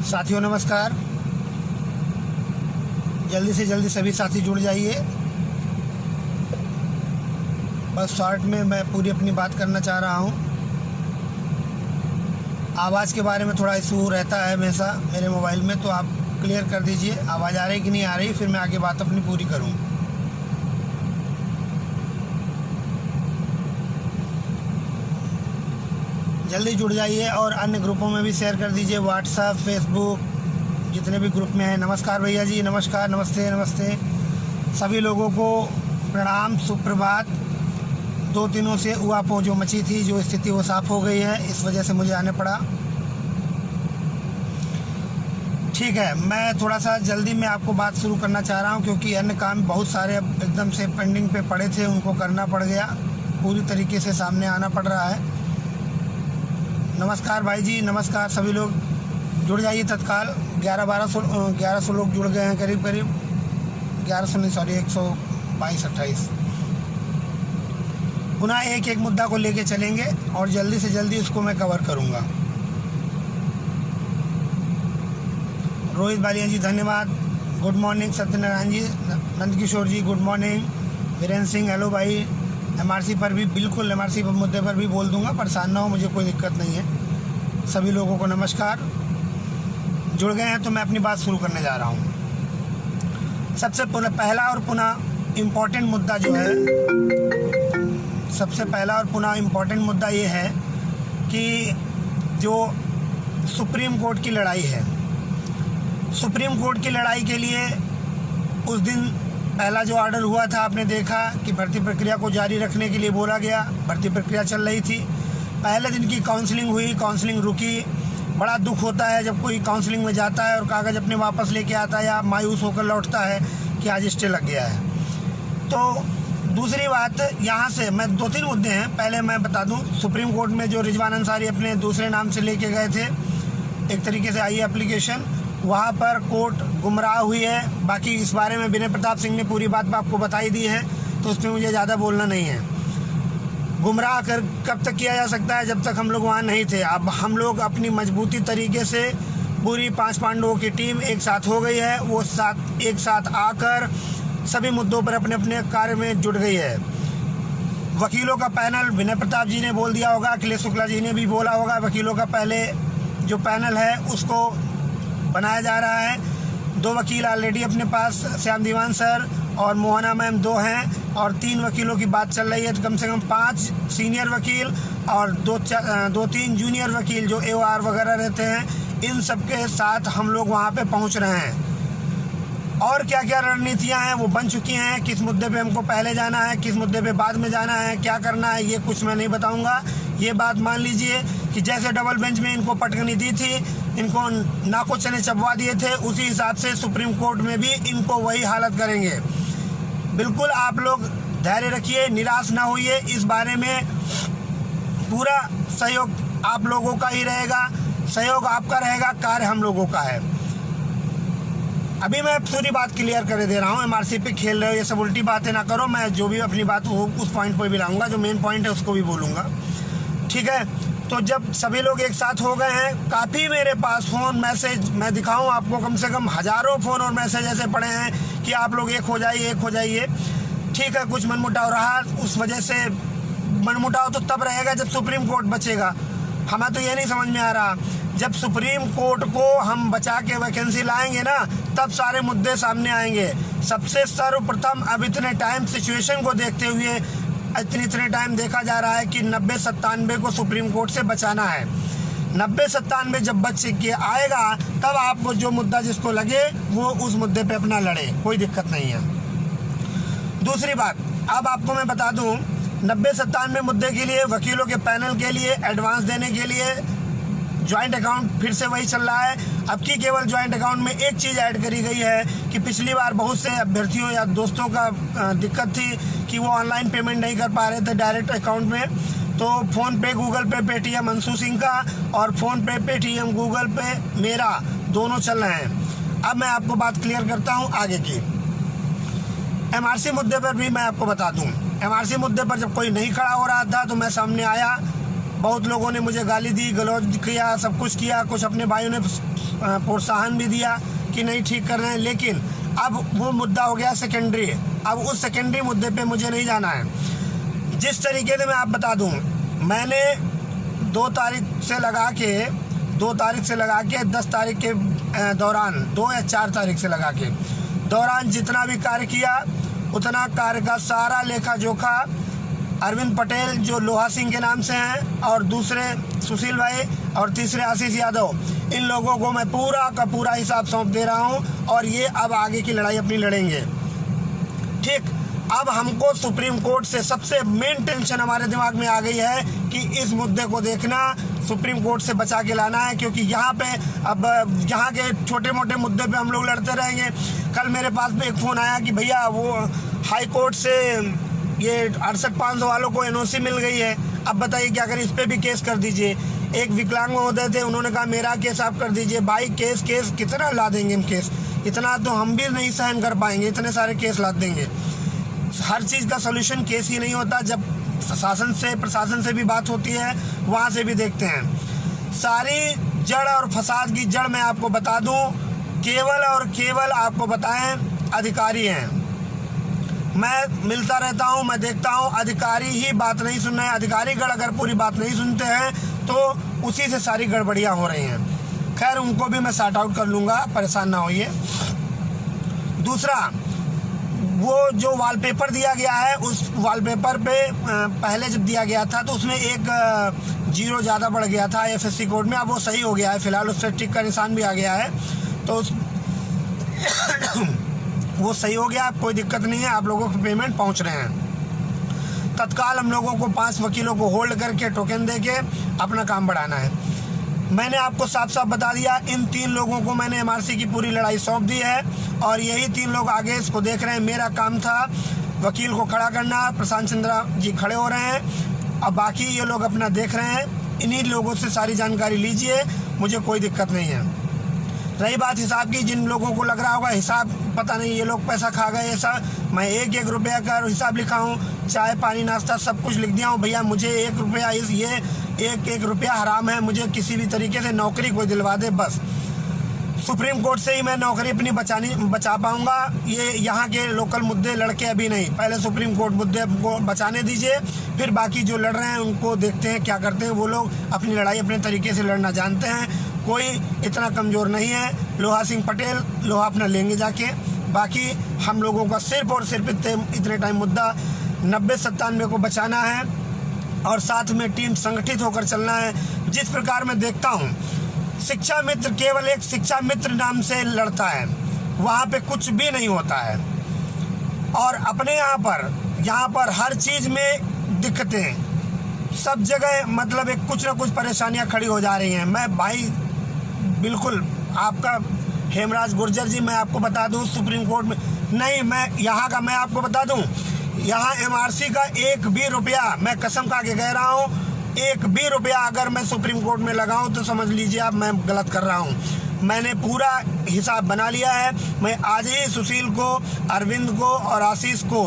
साथियों नमस्कार। जल्दी से जल्दी सभी साथी जुड़ जाइए। बस शॉर्ट में मैं पूरी अपनी बात करना चाह रहा हूँ। आवाज़ के बारे में थोड़ा इशू रहता है हमेशा मेरे मोबाइल में, तो आप क्लियर कर दीजिए आवाज़ आ रही कि नहीं आ रही, फिर मैं आगे बात अपनी पूरी करूँ। जल्दी जुड़ जाइए और अन्य ग्रुपों में भी शेयर कर दीजिए, व्हाट्सएप, फेसबुक, जितने भी ग्रुप में हैं। नमस्कार भैया जी, नमस्कार, नमस्ते नमस्ते। सभी लोगों को प्रणाम, सुप्रभात। 2 दिनों से उहापोह जो मची थी, जो स्थिति वो साफ़ हो गई है, इस वजह से मुझे आने पड़ा। ठीक है, मैं थोड़ा सा जल्दी में आपको बात शुरू करना चाह रहा हूँ, क्योंकि अन्य काम बहुत सारे एकदम से पेंडिंग पे पड़े थे, उनको करना पड़ गया। पूरी तरीके से सामने आना पड़ रहा है। नमस्कार भाई जी, नमस्कार। सभी लोग जुड़ जाइए तत्काल। 1100 लोग जुड़ गए हैं करीब 1100 नहीं, सॉरी, 122-28। पुनः एक मुद्दा को लेके चलेंगे और जल्दी से जल्दी उसको मैं कवर करूंगा। रोहित बालिया जी धन्यवाद, good morning. Satyanarayan ji, Nandkishore ji good morning. Virendra Singh hello भाई। एमआरसी पर भी बिल्कुल, एमआरसी पर मुद्दे पर भी बोल दूंगा, परेशान ना हो, मुझे कोई दिक्कत नहीं है। सभी लोगों को नमस्कार। जुड़ गए हैं तो मैं अपनी बात शुरू करने जा रहा हूँ। सबसे पहला और पुनः इम्पोर्टेंट मुद्दा जो है, सबसे पहला और पुनः इम्पोर्टेंट मुद्दा ये है कि जो सुप्रीम कोर्ट की लड़ाई है, सुप्रीम कोर्ट की लड़ाई के लिए उस दिन पहला जो ऑर्डर हुआ था, आपने देखा कि भर्ती प्रक्रिया को जारी रखने के लिए बोला गया। भर्ती प्रक्रिया चल रही थी। पहले दिन की काउंसलिंग हुई, काउंसलिंग रुकी। बड़ा दुख होता है जब कोई काउंसलिंग में जाता है और कागज़ अपने वापस लेके आता है या मायूस होकर लौटता है कि आज स्टे लग गया है। तो दूसरी बात, यहाँ से मैं 2-3 मुद्दे हैं। पहले मैं बता दूँ, सुप्रीम कोर्ट में जो रिजवान अंसारी अपने दूसरे नाम से लेके गए थे, एक तरीके से आई एप्लीकेशन, वहाँ पर कोर्ट गुमराह हुई है। बाकी इस बारे में विनय प्रताप सिंह ने पूरी बात आपको बताई दी है, तो उसमें मुझे ज़्यादा बोलना नहीं है। गुमराह कर कब तक किया जा सकता है, जब तक हम लोग वहाँ नहीं थे। अब हम लोग अपनी मजबूती तरीके से पूरी 5 पांडवों की टीम एक साथ हो गई है। वो एक साथ आकर सभी मुद्दों पर अपने अपने कार्य में जुट गई है। वकीलों का पैनल विनय प्रताप जी ने बोल दिया होगा, अखिलेश शुक्ला जी ने भी बोला होगा। वकीलों का पहले जो पैनल है उसको बनाया जा रहा है। 2 वकील ऑलरेडी अपने पास, श्याम दीवान सर और मोहना मैम 2 हैं, और 3 वकीलों की बात चल रही है। तो कम से कम 5 सीनियर वकील और 2-3 जूनियर वकील जो AOR वगैरह रहते हैं, इन सब के साथ हम लोग वहाँ पे पहुँच रहे हैं। और क्या क्या रणनीतियाँ हैं वो बन चुकी हैं। किस मुद्दे पे हमको पहले जाना है, किस मुद्दे पे बाद में जाना है, क्या करना है, ये कुछ मैं नहीं बताऊँगा। ये बात मान लीजिए कि जैसे डबल बेंच में इनको पटकनी दी थी, इनको नाको चने चबवा दिए थे, उसी हिसाब से सुप्रीम कोर्ट में भी इनको वही हालत करेंगे। बिल्कुल आप लोग धैर्य रखिए, निराश ना होइए। इस बारे में पूरा सहयोग आप लोगों का ही रहेगा, सहयोग आपका रहेगा, कार्य हम लोगों का है। अभी मैं पूरी बात क्लियर कर दे रहा हूँ। एमआरसी पे खेल रहे हो, ये सब उल्टी बातें ना करो। मैं जो भी अपनी बात हो उस पॉइंट पर भी लाऊंगा, जो मेन पॉइंट है उसको भी बोलूँगा, ठीक है। तो जब सभी लोग एक साथ हो गए हैं, काफ़ी मेरे पास फ़ोन मैसेज, मैं दिखाऊं आपको, कम से कम हज़ारों फ़ोन और मैसेज ऐसे पड़े हैं कि आप लोग एक हो जाइए, एक हो जाइए। ठीक है, कुछ मनमुटाव रहा, उस वजह से मनमुटाव तो तब रहेगा जब सुप्रीम कोर्ट बचेगा। हमें तो ये नहीं समझ में आ रहा, जब सुप्रीम कोर्ट को हम बचा के वैकेंसी लाएंगे ना, तब सारे मुद्दे सामने आएंगे। सबसे सर्वप्रथम अब इतने टाइम सिचुएशन को देखते हुए इतने टाइम देखा जा रहा है कि 90-97 को सुप्रीम कोर्ट से बचाना है। 90-97 जब बच के आएगा, तब आपको जो मुद्दा जिसको लगे वो उस मुद्दे पे अपना लड़े, कोई दिक्कत नहीं है। दूसरी बात, अब आपको मैं बता दूं, 90-97 मुद्दे के लिए, वकीलों के पैनल के लिए, एडवांस देने के लिए ज्वाइंट अकाउंट फिर से वही चल रहा है। अब की केवल ज्वाइंट अकाउंट में एक चीज़ ऐड करी गई है कि पिछली बार बहुत से अभ्यर्थियों या दोस्तों का दिक्कत थी कि वो ऑनलाइन पेमेंट नहीं कर पा रहे थे डायरेक्ट अकाउंट में। तो फ़ोनपे, गूगल पे, पेटीएम अंशु सिंह का, और फ़ोनपे, पेटीएम, गूगल पे मेरा, दोनों चल रहे हैं। अब मैं आपको बात क्लियर करता हूँ आगे की। एमआरसी मुद्दे पर भी मैं आपको बता दूँ, एमआरसी मुद्दे पर जब कोई नहीं खड़ा हो रहा था तो मैं सामने आया, बहुत लोगों ने मुझे गाली दी, गलौज किया, सब कुछ किया, कुछ अपने भाइयों ने प्रोत्साहन भी दिया कि नहीं ठीक कर रहे हैं, लेकिन अब वो मुद्दा हो गया सेकेंडरी। अब उस सेकेंडरी मुद्दे पे मुझे नहीं जाना है। जिस तरीके से मैं आप बता दूं, मैंने 2 तारीख से लगा के 10 तारीख के दौरान, 2 या 4 तारीख से लगा के दौरान जितना भी कार्य किया, उतना कार्य का सारा लेखा जोखा अरविंद पटेल जो लोहा सिंह के नाम से हैं, और दूसरे सुशील भाई, और तीसरे आशीष यादव, इन लोगों को मैं पूरा का पूरा हिसाब सौंप दे रहा हूं, और ये अब आगे की लड़ाई अपनी लड़ेंगे। ठीक, अब हमको सुप्रीम कोर्ट से सबसे मेन टेंशन हमारे दिमाग में आ गई है कि इस मुद्दे को देखना, सुप्रीम कोर्ट से बचा के लाना है, क्योंकि यहाँ पे अब यहाँ के छोटे मोटे मुद्दे पे हम लोग लड़ते रहेंगे। कल मेरे पास में एक फ़ोन आया कि भैया वो हाई कोर्ट से ये 68,500 वालों को NOC मिल गई है, अब बताइए क्या करें, इस पर भी केस कर दीजिए। एक विकलांग महोदय थे, उन्होंने कहा मेरा केस आप कर दीजिए। भाई केस कितना ला देंगे हम केस, इतना तो हम भी नहीं सहन कर पाएंगे, इतने सारे केस ला देंगे। हर चीज़ का सोल्यूशन केस ही नहीं होता, जब शासन से प्रशासन से भी बात होती है, वहाँ से भी देखते हैं। सारी जड़ और फसाद की जड़ मैं आपको बता दूं, केवल और केवल आपको बताएं अधिकारी हैं। मैं मिलता रहता हूं, मैं देखता हूं, अधिकारी ही बात नहीं सुन रहे हैं। अधिकारीगण अगर पूरी बात नहीं सुनते हैं तो उसी से सारी गड़बड़ियां हो रही हैं। खैर, उनको भी मैं सॉर्ट आउट कर लूँगा, परेशान ना होइए। दूसरा, वो जो वॉलपेपर दिया गया है, उस वॉलपेपर पे पहले जब दिया गया था तो उसमें एक 0 ज़्यादा बढ़ गया था FSC कोड में। अब वो सही हो गया है, फिलहाल उस पर टिक का निशान भी आ गया है, तो वो सही हो गया, कोई दिक्कत नहीं है। आप लोगों को पेमेंट पहुंच रहे हैं। तत्काल हम लोगों को 5 वकीलों को होल्ड करके टोकन दे के अपना काम बढ़ाना है। मैंने आपको साफ साफ बता दिया, इन 3 लोगों को मैंने MRC की पूरी लड़ाई सौंप दी है, और यही 3 लोग आगे इसको देख रहे हैं। मेरा काम था वकील को खड़ा करना, प्रशांत चंद्रा जी खड़े हो रहे हैं, अब बाकी ये लोग अपना देख रहे हैं। इन्हीं लोगों से सारी जानकारी लीजिए, मुझे कोई दिक्कत नहीं है। रही बात हिसाब की, जिन लोगों को लग रहा होगा हिसाब पता नहीं ये लोग पैसा खा गए, ऐसा मैं 1-1 रुपया का हिसाब लिखा हूँ, चाय पानी नाश्ता सब कुछ लिख दिया हूँ। भैया मुझे 1 रुपया, ये 1 रुपया हराम है, मुझे किसी भी तरीके से नौकरी कोई दिलवा दे, बस सुप्रीम कोर्ट से ही मैं नौकरी अपनी बचा पाऊंगा। ये यहाँ के लोकल मुद्दे लड़के अभी नहीं, पहले सुप्रीम कोर्ट मुद्दे को बचाने दीजिए, फिर बाकी जो लड़ रहे हैं उनको देखते हैं क्या करते हैं। वो लोग अपनी लड़ाई अपने तरीके से लड़ना जानते हैं, कोई इतना कमज़ोर नहीं है। लोहा सिंह पटेल लोहा अपना लेंगे जाके, बाकी हम लोगों का सिर्फ और सिर्फ इतने टाइम मुद्दा 90-97 को बचाना है, और साथ में टीम संगठित होकर चलना है। जिस प्रकार मैं देखता हूँ, शिक्षा मित्र केवल एक शिक्षा मित्र नाम से लड़ता है, वहाँ पे कुछ भी नहीं होता है, और अपने यहाँ पर हर चीज़ में दिक्कतें, सब जगह मतलब एक कुछ ना कुछ परेशानियाँ खड़ी हो जा रही हैं। मैं भाई बिल्कुल आपका हेमराज गुर्जर जी, मैं आपको बता दूं, सुप्रीम कोर्ट में नहीं, मैं यहाँ का मैं आपको बता दूं, यहाँ MRC का 1 भी रुपया, मैं कसम खा के कह रहा हूँ, 1 भी रुपया अगर मैं सुप्रीम कोर्ट में लगाऊं तो समझ लीजिए आप मैं गलत कर रहा हूं। मैंने पूरा हिसाब बना लिया है। मैं आज ही सुशील को, अरविंद को और आशीष को,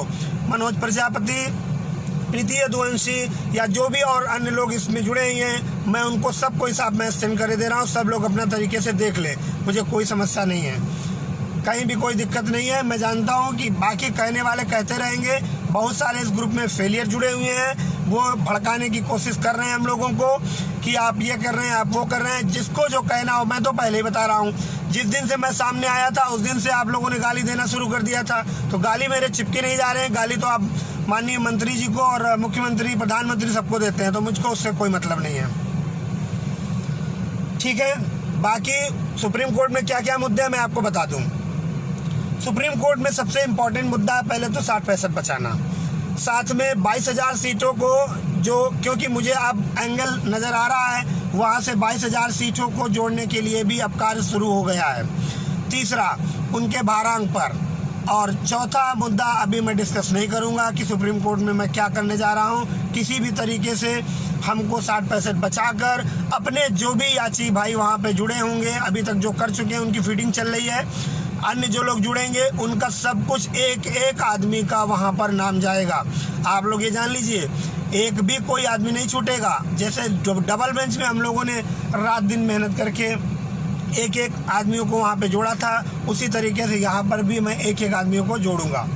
मनोज प्रजापति, प्रीति यदुवंशी या जो भी और अन्य लोग इसमें जुड़े हुए हैं, मैं उनको सबको हिसाब मैं सेंड कर दे रहा हूँ। सब लोग अपना तरीके से देख ले, मुझे कोई समस्या नहीं है, कहीं भी कोई दिक्कत नहीं है। मैं जानता हूँ कि बाकी कहने वाले कहते रहेंगे, बहुत सारे इस ग्रुप में फेलियर जुड़े हुए हैं, वो भड़काने की कोशिश कर रहे हैं हम लोगों को कि आप ये कर रहे हैं, आप वो कर रहे हैं। जिसको जो कहना हो, मैं तो पहले ही बता रहा हूँ, जिस दिन से मैं सामने आया था उस दिन से आप लोगों ने गाली देना शुरू कर दिया था, तो गाली मेरे चिपके नहीं जा रहे हैं। गाली तो आप माननीय मंत्री जी को और मुख्यमंत्री, प्रधानमंत्री सबको देते हैं, तो मुझको उससे कोई मतलब नहीं है, ठीक है। बाकी सुप्रीम कोर्ट में क्या क्या मुद्दे हैं मैं आपको बता दूं। सुप्रीम कोर्ट में सबसे इम्पोर्टेंट मुद्दा है पहले तो 60% बचाना, साथ में 22,000 सीटों को, जो क्योंकि मुझे अब एंगल नज़र आ रहा है, वहाँ से 22,000 सीटों को जोड़ने के लिए भी अब कार्य शुरू हो गया है। तीसरा, उनके भारांक पर। और चौथा मुद्दा अभी मैं डिस्कस नहीं करूँगा कि सुप्रीम कोर्ट में मैं क्या करने जा रहा हूँ। किसी भी तरीके से हमको 60% बचाकर अपने जो भी याची भाई वहाँ पे जुड़े होंगे, अभी तक जो कर चुके हैं उनकी फीडिंग चल रही है, अन्य जो लोग जुड़ेंगे उनका सब कुछ एक एक आदमी का वहाँ पर नाम जाएगा। आप लोग ये जान लीजिए, एक भी कोई आदमी नहीं छूटेगा। जैसे डबल बेंच में हम लोगों ने रात दिन मेहनत करके एक एक आदमियों को वहाँ पे जोड़ा था, उसी तरीके से यहाँ पर भी मैं एक एक आदमियों को जोड़ूंगा।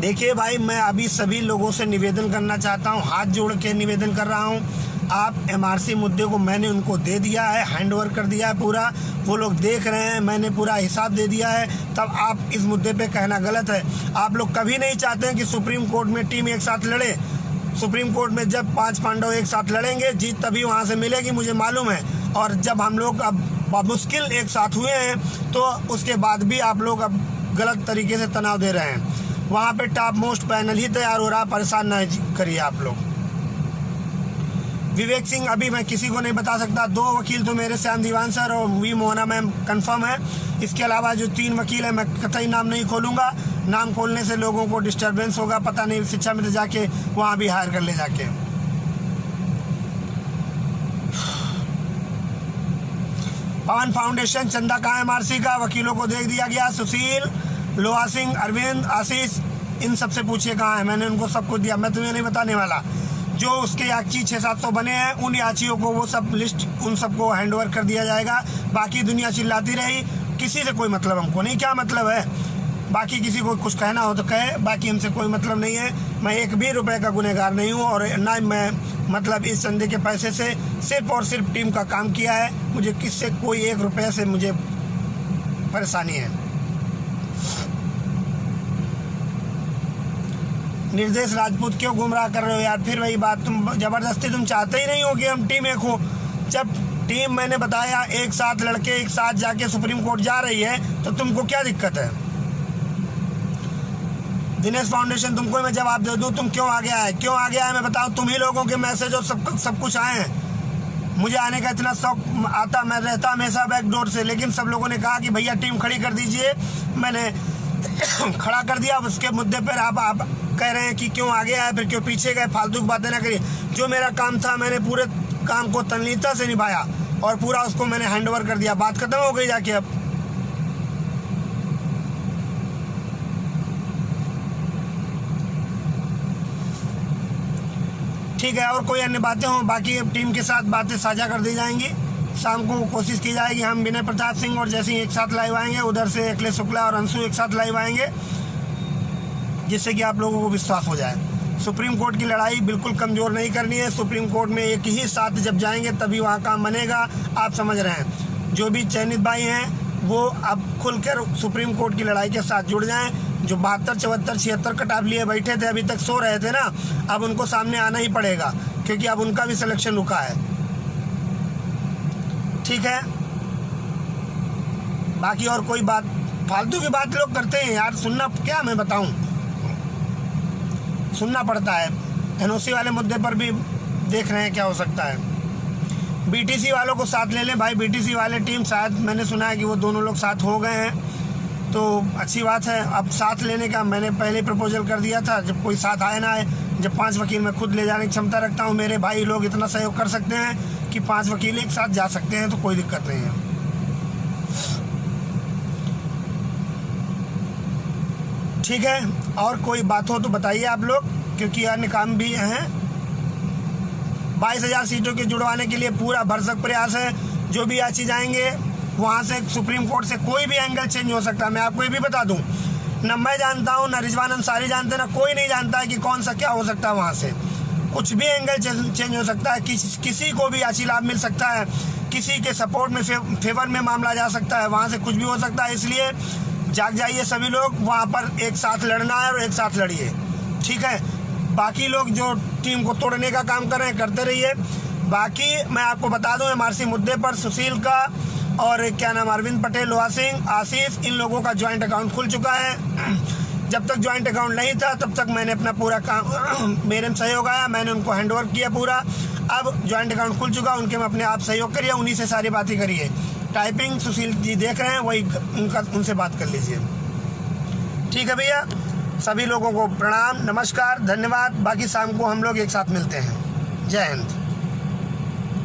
देखिए भाई, मैं अभी सभी लोगों से निवेदन करना चाहता हूँ, हाथ जोड़ के निवेदन कर रहा हूँ। आप MRC मुद्दे को मैंने उनको दे दिया है, हैंड ओवर कर दिया है पूरा, वो लोग देख रहे हैं, मैंने पूरा हिसाब दे दिया है। तब आप इस मुद्दे पे कहना गलत है। आप लोग कभी नहीं चाहते हैं कि सुप्रीम कोर्ट में टीम एक साथ लड़े। सुप्रीम कोर्ट में जब 5 पांडव एक साथ लड़ेंगे, जीत तभी वहाँ से मिलेगी, मुझे मालूम है। और जब हम लोग अब मुश्किल एक साथ हुए हैं, तो उसके बाद भी आप लोग अब गलत तरीके से तनाव दे रहे हैं। वहाँ पे टॉप मोस्ट पैनल ही तैयार हो रहा, परेशान ना करिए आप लोग। विवेक सिंह अभी मैं किसी को नहीं बता सकता। 2 वकील तो मेरे श्याम दीवान सर और वी मोहना मैम कंफर्म है। इसके अलावा जो 3 वकील है, मैं कतई नाम नहीं खोलूँगा। नाम खोलने से लोगों को डिस्टर्बेंस होगा, पता नहीं शिक्षा में तो जाके वहाँ भी हायर कर ले जाके। पवन फाउंडेशन चंदा कहाँ MRC का, वकीलों को देख दिया गया। सुशील, लोहा सिंह, अरविंद, आशीष, इन सबसे पूछिए कहाँ है, मैंने उनको सब कुछ दिया। मैं तुम्हें नहीं बताने वाला। जो उसके याची 600-700 बने हैं, उन याचियों को वो सब लिस्ट उन सबको हैंड ओवर कर दिया जाएगा। बाकी दुनिया चिल्लाती रही, किसी से कोई मतलब हमको नहीं। क्या मतलब है? बाकी किसी को कुछ कहना हो तो कहे, बाकी हमसे कोई मतलब नहीं है। मैं 1 भी रुपए का गुनहगार नहीं हूँ, और ना मैं मतलब इस चंदे के पैसे से सिर्फ और सिर्फ टीम का काम किया है। मुझे किससे कोई 1 रुपये से मुझे परेशानी है। निर्देश राजपूत क्यों गुमराह कर रहे हो यार? फिर वही बात, तुम जबरदस्ती तुम चाहते ही नहीं हो कि हम टीम एक हो। जब टीम मैंने बताया एक साथ लड़के एक साथ जाके सुप्रीम कोर्ट जा रही है, तो तुमको क्या दिक्कत है? दिनेश फाउंडेशन तुमको मैं जवाब दे दूं, तुम क्यों आगे आए? क्यों आगे आए मैं बताऊं? तुम ही लोगों के मैसेज और सब कुछ आए हैं। मुझे आने का इतना शौक आता, मैं रहता हमेशा बैकडोर से, लेकिन सब लोगों ने कहा कि भैया टीम खड़ी कर दीजिए। मैंने खड़ा कर दिया। उसके मुद्दे पर आप कह रहे हैं कि क्यों आगे आए, फिर क्यों पीछे गए। फालतू की बातें ना करिए। जो मेरा काम था, मैंने पूरे काम को तन्मयता से निभाया और पूरा उसको मैंने हैंड ओवर कर दिया। बात खत्म हो गई जाके। अब ठीक है, और कोई अन्य बातें हों, बाकी टीम के साथ बातें साझा कर दी जाएंगी। शाम को कोशिश की जाएगी, हम विनय प्रताप सिंह और जैसे एक साथ लाइव आएंगे, उधर से अखिलेश शुक्ला और अंशु एक साथ लाइव आएंगे, जिससे कि आप लोगों को विश्वास हो जाए। सुप्रीम कोर्ट की लड़ाई बिल्कुल कमज़ोर नहीं करनी है। सुप्रीम कोर्ट में एक ही साथ जब जाएंगे तभी वहाँ काम बनेगा। आप समझ रहे हैं। जो भी चयनित भाई हैं वो अब खुलकर सुप्रीम कोर्ट की लड़ाई के साथ जुड़ जाएं। जो 72, 74, 76 कटाव लिए बैठे थे, अभी तक सो रहे थे ना, अब उनको सामने आना ही पड़ेगा, क्योंकि अब उनका भी सिलेक्शन रुका है। ठीक है, बाकी और कोई बात, फालतू की बात लोग करते हैं यार। सुनना क्या, मैं बताऊं, सुनना पड़ता है। NOC वाले मुद्दे पर भी देख रहे हैं क्या हो सकता है। BTC वालों को साथ ले लें भाई। BTC वाले टीम, शायद मैंने सुना है कि वो दोनों लोग साथ हो गए हैं, तो अच्छी बात है। अब साथ लेने का मैंने पहले प्रपोजल कर दिया था, जब कोई साथ आए ना आए। जब 5 वकील मैं खुद ले जाने की क्षमता रखता हूँ, मेरे भाई लोग इतना सहयोग कर सकते हैं कि 5 वकील एक साथ जा सकते हैं, तो कोई दिक्कत नहीं है। ठीक है, और कोई बात हो तो बताइए आप लोग, क्योंकि अन्य काम भी हैं। 22,000 सीटों के जुड़वाने के लिए पूरा भरसक प्रयास है। जो भी याची जाएंगे वहाँ से सुप्रीम कोर्ट से कोई भी एंगल चेंज हो सकता है। मैं आपको ये भी बता दूं, न मैं जानता हूँ, न रिजवान अंसारी जानते, ना कोई नहीं जानता है कि कौन सा क्या हो सकता है। वहाँ से कुछ भी एंगल चेंज हो सकता है। किसी को भी याची लाभ मिल सकता है, किसी के सपोर्ट में फेवर में मामला जा सकता है, वहाँ से कुछ भी हो सकता है। इसलिए जाग जाइए सभी लोग, वहाँ पर एक साथ लड़ना है और एक साथ लड़िए। ठीक है, बाकी लोग जो टीम को तोड़ने का काम कर रहे हैं करते रहिए। बाकी मैं आपको बता दूं, MRC मुद्दे पर सुशील का और क्या नाम, अरविंद पटेल, लोहा सिंह, आशीष, इन लोगों का ज्वाइंट अकाउंट खुल चुका है। जब तक ज्वाइंट अकाउंट नहीं था तब तक मैंने अपना पूरा काम, मेरे में सहयोग आया, मैंने उनको हैंड ओवर किया पूरा। अब ज्वाइंट अकाउंट खुल चुका, उनके में अपने आप सहयोग करिए, उन्हीं से सारी बातें करिए। टाइपिंग सुशील जी देख रहे हैं, वही उनसे बात कर लीजिए। ठीक है भैया, सभी लोगों को प्रणाम, नमस्कार, धन्यवाद। बाकी शाम को हम लोग एक साथ मिलते हैं। जय हिंद।